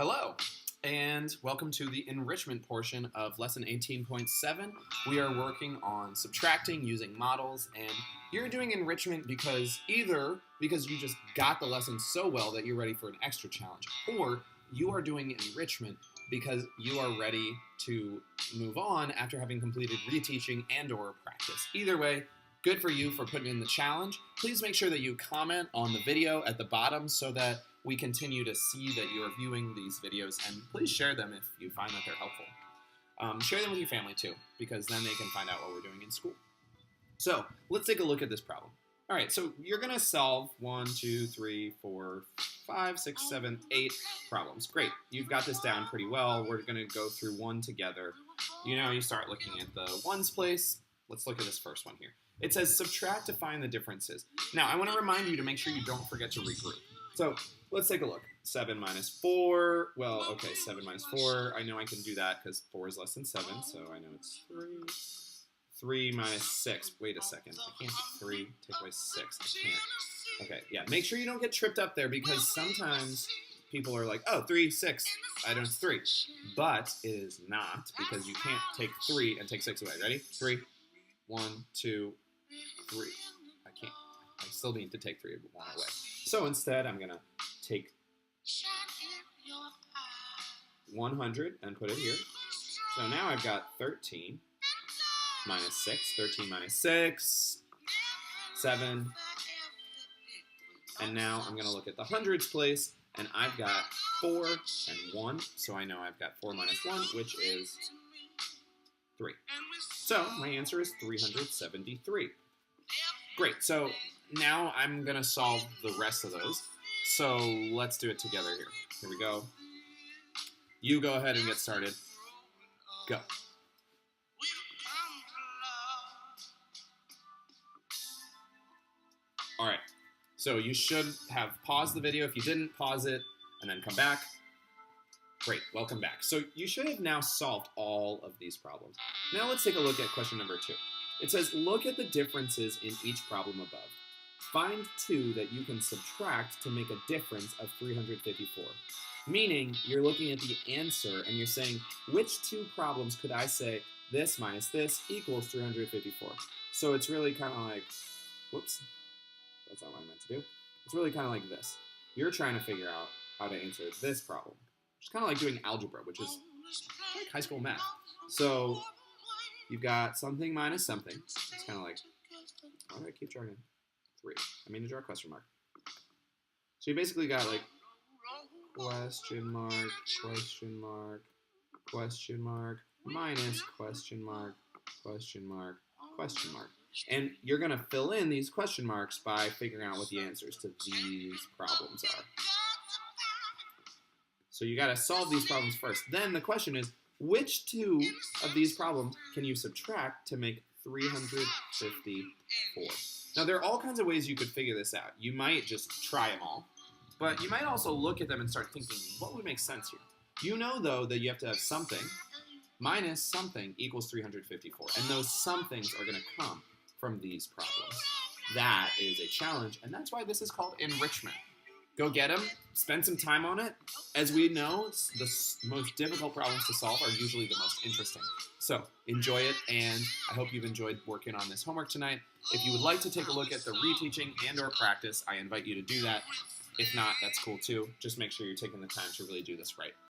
Hello, and welcome to the enrichment portion of lesson 18.7. We are working on subtracting using models, and you're doing enrichment either because you just got the lesson so well that you're ready for an extra challenge, or you are doing enrichment because you are ready to move on after having completed reteaching and or practice. Either way, good for you for putting in the challenge. Please make sure that you comment on the video at the bottom so that we continue to see that you're viewing these videos, and please share them if you find that they're helpful. Share them with your family too, because then they can find out what we're doing in school. So let's take a look at this problem. All right, so you're going to solve 1, 2, 3, 4, 5, 6, 7, 8 problems. Great, you've got this down pretty well. We're going to go through one together. You start looking at the ones place. Let's look at this first one here. It says subtract to find the differences. Now, I want to remind you to make sure you don't forget to regroup. So let's take a look. 7 minus 4. Well, okay, 7 minus 4. I know I can do that because 4 is less than 7, so I know it's 3. 3 minus 6. Wait a second. I can't do 3 take away 6. I can't. Okay, yeah. Make sure you don't get tripped up there because sometimes people are like, oh, 3, 6. I know it's 3. But it is not because you can't take 3 and take 6 away. Ready? 3. 1, 2, 3. I can't. I still need to take 3 and 1 away. So instead, I'm going to take 100 and put it here. So now I've got 13 minus 6. 13 minus 6. 7. And now I'm going to look at the hundreds place, and I've got 4 and 1. So I know I've got 4 minus 1, which is 3. So my answer is 373. Great. So now I'm going to solve the rest of those. So let's do it together here. Here we go. You go ahead and get started. Go. All right. So you should have paused the video. If you didn't, pause it and then come back. Great. Welcome back. So you should have now solved all of these problems. Now let's take a look at question number 2. It says, look at the differences in each problem above. Find 2 that you can subtract to make a difference of 354. Meaning, you're looking at the answer and you're saying, which 2 problems could I say this minus this equals 354? So it's really kind of like, whoops, that's not what I meant to do. It's really kind of like this. You're trying to figure out how to answer this problem. It's kind of like doing algebra, which is like high school math. So you've got something minus something. It's kind of like, why do I keep drawing 3? I mean to draw a question mark. So you basically got like question mark, question mark, question mark, minus question mark, question mark, question mark. And you're going to fill in these question marks by figuring out what the answers to these problems are. So you got to solve these problems first. Then the question is, which 2 of these problems can you subtract to make 354? Now, there are all kinds of ways you could figure this out. You might just try them all, but you might also look at them and start thinking, what would make sense here? You know, though, that you have to have something minus something equals 354, and those somethings are going to come from these problems. That is a challenge, and that's why this is called enrichment. Go get them, spend some time on it. As we know, the most difficult problems to solve are usually the most interesting. So enjoy it, and I hope you've enjoyed working on this homework tonight. If you would like to take a look at the reteaching and or practice, I invite you to do that. If not, that's cool too. Just make sure you're taking the time to really do this right.